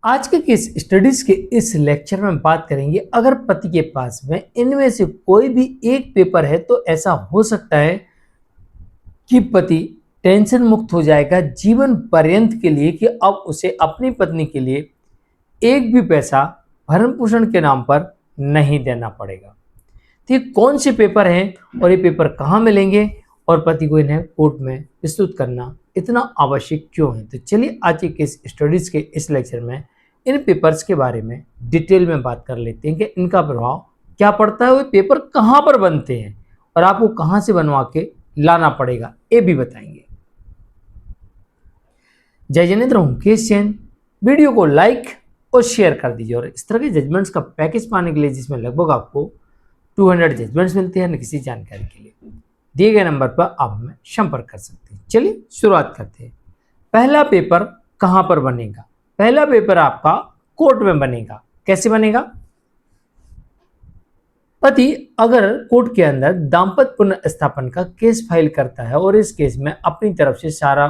आज के case studies के इस लेक्चर में बात करेंगे, अगर पति के पास में इनमें से कोई भी एक पेपर है तो ऐसा हो सकता है कि पति टेंशन मुक्त हो जाएगा जीवन पर्यंत के लिए कि अब उसे अपनी पत्नी के लिए एक भी पैसा भरण पोषण के नाम पर नहीं देना पड़ेगा। तो ये कौन से पेपर हैं और ये पेपर कहाँ मिलेंगे और पति को इन्हें कोर्ट में प्रस्तुत करना इतना आवश्यक क्यों है, तो चलिए आज के केस स्टडीज के इस लेक्चर में इन पेपर्स के बारे में डिटेल में बात कर लेते हैं कि इनका प्रभाव क्या पड़ता है, वो पेपर कहाँ पर बनते हैं और आपको कहाँ से बनवा के लाना पड़ेगा ये भी बताएंगे। जय जनेन्द्र हूं केश जैन। वीडियो को लाइक और शेयर कर दीजिए और इस तरह के जजमेंट्स का पैकेज पाने के लिए जिसमें लगभग आपको 200 जजमेंट्स मिलते हैं, किसी जानकारी के लिए दिए गए नंबर पर आप हमें संपर्क कर सकते हैं। चलिए शुरुआत करते हैं। पहला पेपर कहां पर बनेगा? पहला पेपर आपका कोर्ट में बनेगा। कैसे बनेगा? पति अगर कोर्ट के अंदर दाम्पत्य पुनर्स्थापन का केस फाइल करता है और इस केस में अपनी तरफ से सारा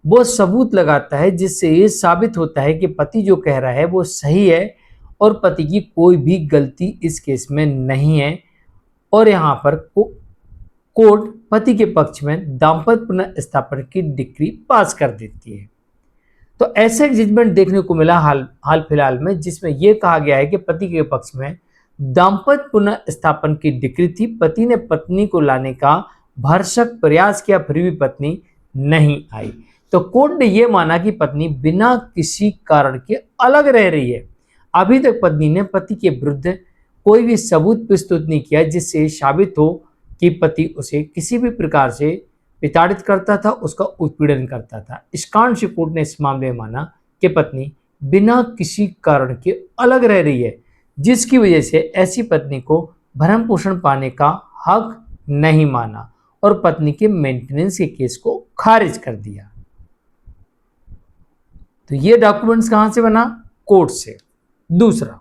वो सबूत लगाता है जिससे ये साबित होता है कि पति जो कह रहा है वो सही है और पति की कोई भी गलती इस केस में नहीं है, और यहाँ पर कोर्ट पति के पक्ष में दाम्पत्य पुनर्स्थापन की डिक्री पास कर देती है। तो ऐसा एक जजमेंट देखने को मिला हाल फिलहाल में, जिसमें यह कहा गया है कि पति के पक्ष में दाम्पत्य पुनर्स्थापन की डिक्री थी। पति ने पत्नी को लाने का भरसक प्रयास किया, फिर भी पत्नी नहीं आई। तो कोर्ट ने यह माना कि पत्नी बिना किसी कारण के अलग रह रही है। अभी तक पत्नी ने पति के विरुद्ध कोई भी सबूत प्रस्तुत नहीं किया जिससे साबित हो कि पति उसे किसी भी प्रकार से प्रताड़ित करता था, उसका उत्पीड़न करता था। इस कारण से कोर्ट ने इस मामले में माना कि पत्नी बिना किसी कारण के अलग रह रही है, जिसकी वजह से ऐसी पत्नी को भरण पोषण पाने का हक नहीं माना और पत्नी के मेंटेनेंस के केस को खारिज कर दिया। तो ये डॉक्यूमेंट्स कहां से बना? कोर्ट से। दूसरा,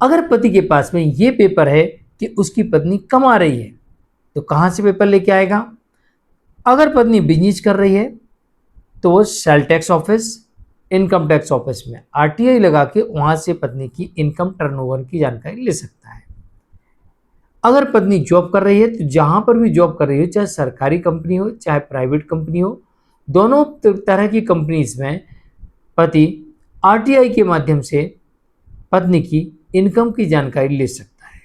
अगर पति के पास में ये पेपर है कि उसकी पत्नी कमा रही है तो कहां से पेपर लेके आएगा? अगर पत्नी बिजनेस कर रही है तो वो sale tax office, income tax office में आरटीआई लगा के वहां से पत्नी की इनकम टर्नओवर की जानकारी ले सकता है। अगर पत्नी जॉब कर रही है तो जहां पर भी जॉब कर रही हो, चाहे सरकारी कंपनी हो चाहे प्राइवेट कंपनी हो, दोनों तरह की कंपनीज में पति आरटीआई के माध्यम से पत्नी की इनकम की जानकारी ले सकता है।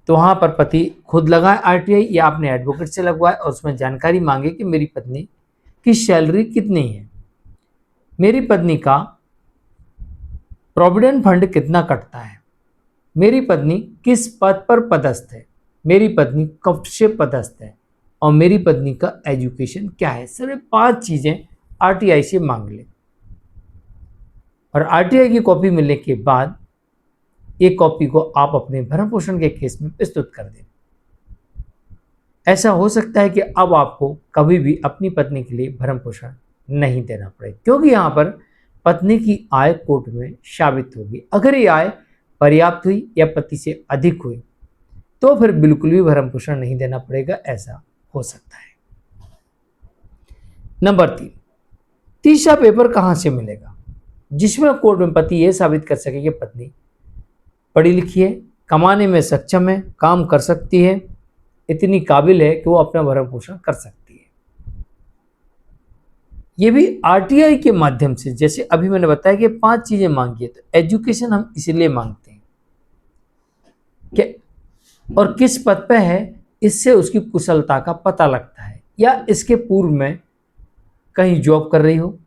तो वहां पर पति खुद लगाए आरटीआई या अपने एडवोकेट से लगवाए और उसमें जानकारी मांगे कि मेरी पत्नी की सैलरी कितनी है, मेरी पत्नी का प्रोविडेंट फंड कितना कटता है, मेरी पत्नी किस पद पर पदस्थ है, मेरी पत्नी कब से पदस्थ है और मेरी पत्नी का एजुकेशन क्या है। सभी 5 चीजें आरटीआई से मांग ले और आरटीआई की कॉपी मिलने के बाद एक कॉपी को आप अपने भरण पोषण के केस में प्रस्तुत कर दें। ऐसा हो सकता है कि अब आपको कभी भी अपनी पत्नी के लिए भरण पोषण नहीं देना पड़े, क्योंकि यहाँ पर पत्नी की आय कोर्ट में साबित होगी। अगर ये आय पर्याप्त हुई या पति से अधिक हुई तो फिर बिल्कुल भी भरण पोषण नहीं देना पड़ेगा, ऐसा हो सकता है। नंबर 3, तीसरा पेपर कहां से मिलेगा जिसमें कोर्ट में पति यह साबित कर सके कि पत्नी पढ़ी लिखी है, कमाने में सक्षम है, काम कर सकती है, इतनी काबिल है कि वो अपना भरण पोषण कर सकती है। ये भी आरटीआई के माध्यम से, जैसे अभी मैंने बताया कि 5 चीजें मांगी है। तो एजुकेशन हम इसलिए मांगते हैं कि और किस पद पे है, इससे उसकी कुशलता का पता लगता है, या इसके पूर्व में कहीं जॉब कर रही हो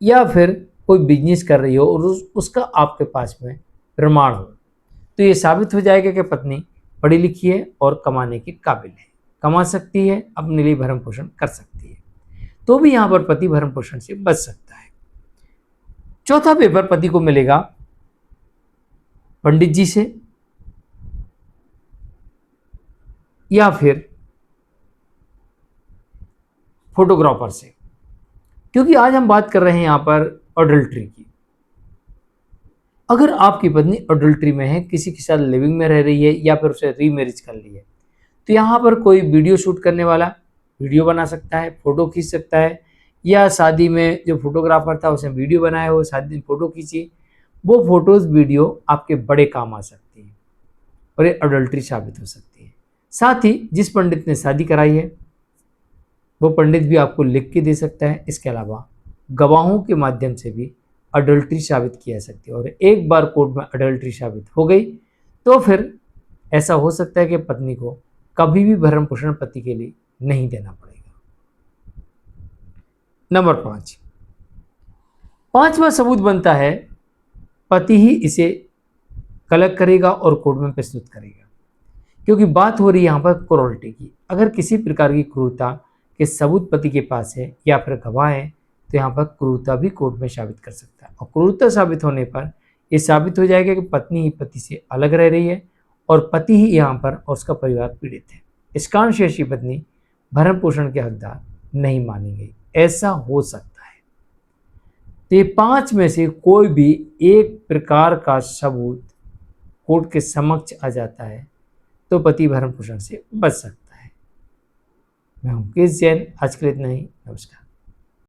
या फिर कोई बिजनेस कर रही हो और उसका आपके पास में प्रमाण हो, तो ये साबित हो जाएगा कि पत्नी पढ़ी लिखी है और कमाने की काबिल है, कमा सकती है, अपने लिए भरण पोषण कर सकती है। तो भी यहां पर पति भरण पोषण से बच सकता है। चौथा पेपर पति को मिलेगा पंडित जी से या फिर फोटोग्राफर से, क्योंकि आज हम बात कर रहे हैं यहां पर अडल्ट्री की। अगर आपकी पत्नी अडल्ट्री में है, किसी के साथ लिविंग में रह रही है या फिर उसे रीमैरिज कर ली है, तो यहाँ पर कोई वीडियो शूट करने वाला वीडियो बना सकता है, फोटो खींच सकता है, या शादी में जो फोटोग्राफर था उसने वीडियो बनाया हो, शादी में फ़ोटो खींची, वो फ़ोटोज़ वीडियो आपके बड़े काम आ सकती है और ये अडल्ट्री साबित हो सकती है। साथ ही जिस पंडित ने शादी कराई है वो पंडित भी आपको लिख के दे सकता है। इसके अलावा गवाहों के माध्यम से भी अडल्ट्री साबित की जा सकती है और एक बार कोर्ट में अडल्ट्री साबित हो गई तो फिर ऐसा हो सकता है कि पत्नी को कभी भी भरण पोषण पति के लिए नहीं देना पड़ेगा। नंबर 5, पांचवा सबूत बनता है पति ही इसे कलेक्ट करेगा और कोर्ट में प्रस्तुत करेगा, क्योंकि बात हो रही है यहाँ पर क्रूरल्टी की। अगर किसी प्रकार की क्रूरता के सबूत पति के पास है या फिर गवाह है तो यहाँ पर क्रूरता भी कोर्ट में साबित कर सकता है और क्रूरता साबित होने पर यह साबित हो जाएगा कि पत्नी ही पति से अलग रह रही है और पति ही यहाँ पर और उसका परिवार पीड़ित है। इस कारण से ऐसी पत्नी भरण पोषण के हकदार नहीं मानी गई। ऐसा हो सकता है। तो ये 5 में से कोई भी एक प्रकार का सबूत कोर्ट के समक्ष आ जाता है तो पति भरण पोषण से बच सकता है। मैं हूं केस जैन। आज के लिए इतना ही। नमस्कार।